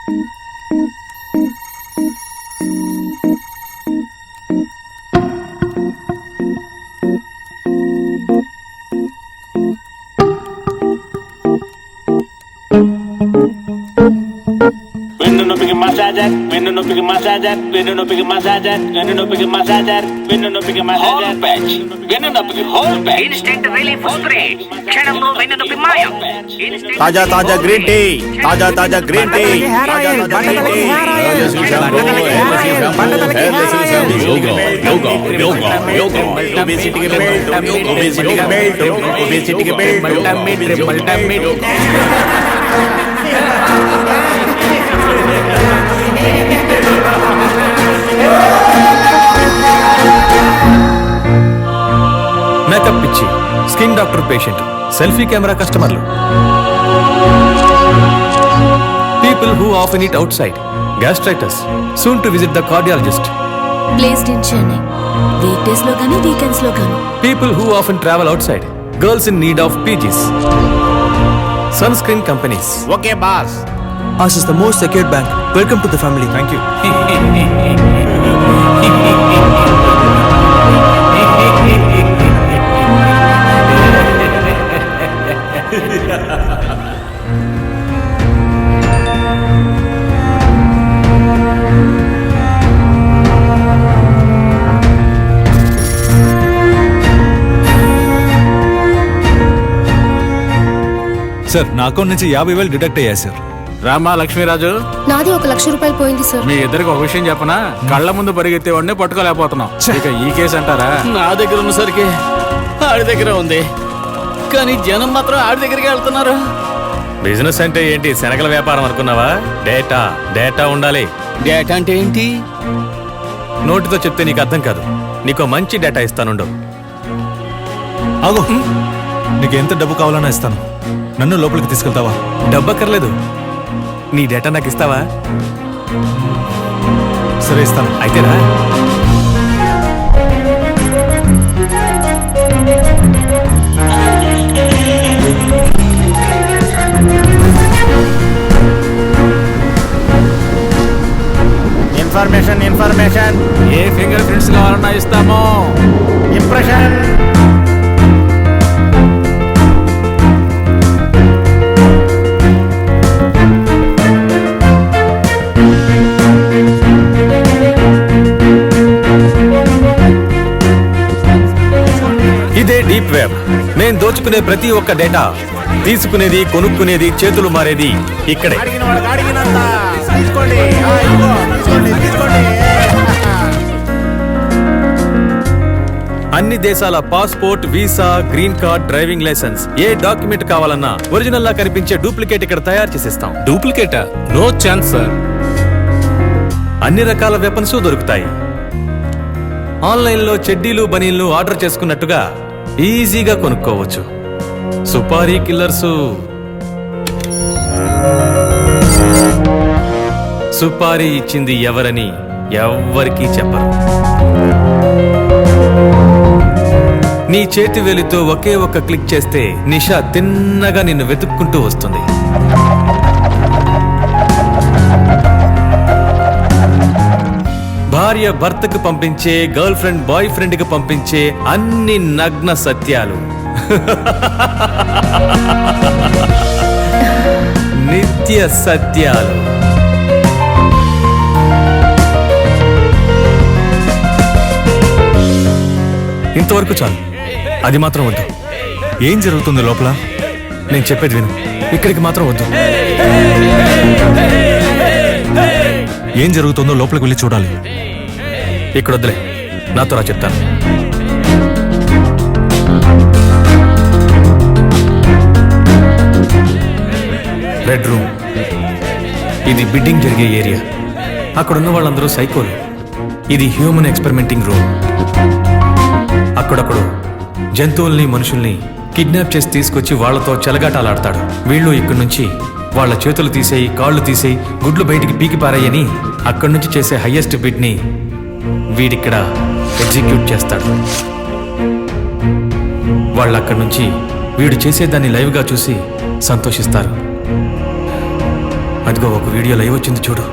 వెన్నునొప్పికి massager, వెన్నునొప్పికి massager, వెన్నునొప్పికి massager, వెన్నునొప్పికి మసాజర్, వెన్నునొప్పికి మసాజర్, వెన్నునొప్పికి hole patch, instant relief spray, క్షణంలో వెన్నునొప్పి మాయం. తాజా తాజా గ్రీన్ టీ, తాజా తాజా గ్రీన్ టీ, తాజా తాజా గ్రీన్ టీ. ఒబేసిటీకి బెల్ట్, ఒబేసిటీకి బెల్ట్, ఒబేసిటీకి బెల్ట్. మేకప్ పిచ్చి, skin doctor patient, selfie camera కస్టమర్లు, people who often eat outside, gastritis, soon to visit the cardiologist, placed in Chennai, weekdays లో గానీ వీకెండ్స్ లో గానీ, people who often travel outside, girls in need of PGs, sunscreen companies. Okay boss. Us is the most secured bank. Welcome to the family. Thank you. Sir, నా account నుంచి 50,000 deduct అయ్యాయి sir. Rama Lakshmiraju, నాది 1,00,000 రూపాయలు పోయింది sir. మీ ఇద్దరికి ఒక విషయం చెప్పనా? కళ్ళ ముందు పరిగెత్తేవాడిని పట్టుకోలేకపోతున్నాం. ఇక ఈ కేసు అంటారా? నా దగ్గర ఉన్నసరికి ఆడి దగ్గర ఉంది, కానీ జనం మాత్రం ఆడి దగ్గరికి వెళ్తున్నారు. బిజినెస్ అంటే ఏంటి, శనగల వ్యాపారం అనుకున్నావా? డేటా డేటా ఉండాలి. డేటా అంటే ఏంటి? నోటితో చెప్తే నీకు అర్థం కాదు. నీకు మంచి డేటా ఇస్తానుండు. ఆగు, నీకు ఎంత డబ్బు కావాలన్నా ఇస్తాను. నన్ను లోపలికి తీసుకెళ్తావా? డబ్బక్కర్లేదు, నీ డేటా నాకు ఇస్తావా? సరే, ఇస్తాను. అయితేరా ఇన్ఫర్మేషన్ ఇన్ఫర్మేషన్. ఏ ఫింగర్ ప్రింట్స్ కావాలన్నా ఇస్తాము. ఇంప్రెషన్. ఇదే డీప్ వెబ్. నేను దోచుకునే ప్రతి ఒక్క డేటా, తీసుకునేది కొనుక్కునేది చేతులు మారేది ఇక్కడే. అడిగిన వాళ్ళకి అడిగినంత తీసుకోండి. ఇదిగో, తీసుకోండి తీసుకోండి. అన్ని దేశాల passport, visa, green card, driving licence, ఏ డాక్యుమెంట్ కావాలన్నా ఒరిజినల్ లా కనిపించే డూప్లికేట్ ఇక్కడ తయారు చేసిస్తాం. డూప్లికేటా? No chance sir. అన్ని రకాల వెపన్స్ దొరుకుతాయి. ఆన్లైన్లో చెడ్డీలు బనీళ్లు ఆర్డర్ చేసుకున్నట్టుగా ఈజీగా కొనుక్కోవచ్చు. సుపారీ కిల్లర్సు సుపారీ ఇచ్చింది ఎవరని ఎవ్వరికీ చెప్పరు. నీ చేతి వేలితో ఒకే ఒక్క క్లిక్ చేస్తే నిషా తిన్నగా నిన్ను వెతుక్కుంటూ వస్తుంది. భార్య భర్తకు పంపించే, గర్ల్ ఫ్రెండ్ బాయ్ ఫ్రెండ్ కి పంపించే అన్ని నగ్న సత్యాలు, నిత్య సత్యాలు. ఇంతవరకు చాలు. అది మాత్రం వద్దు. ఏం జరుగుతుంది లోపల? నేను చెప్పేది విను. ఇక్కడికి మాత్రం వద్దు. ఏం జరుగుతుందో లోపలికి వెళ్ళి చూడాలి. ఇక్కడ వద్దులే, నాతో రా చెప్తాను. Red room. ఇది బిడ్డింగ్ జరిగే ఏరియా. అక్కడున్న వాళ్ళందరూ సైకోలు. ఇది హ్యూమన్ ఎక్స్పెరిమెంటింగ్ రూమ్. అక్కడప్పుడు జంతువుల్ని, మనుషుల్ని కిడ్నాప్ చేసి తీసుకొచ్చి వాళ్లతో చెలగాటాలాడతాడు. వీళ్ళు ఇక్కడి నుంచి వాళ్ళ చేతులు తీసేయి, కాళ్ళు తీసేయి, గుడ్లు బయటికి పీకి పారాయని అక్కడి నుంచి చేసే హయ్యెస్ట్ బిడ్ ని వీడిక్కడ ఎగ్జిక్యూట్ చేస్తాడు. వాళ్ళు అక్కడి నుంచి వీడు చేసేదాన్ని లైవ్గా చూసి సంతోషిస్తారు. అదిగో ఒక వీడియో లైవ్ వచ్చింది చూడు.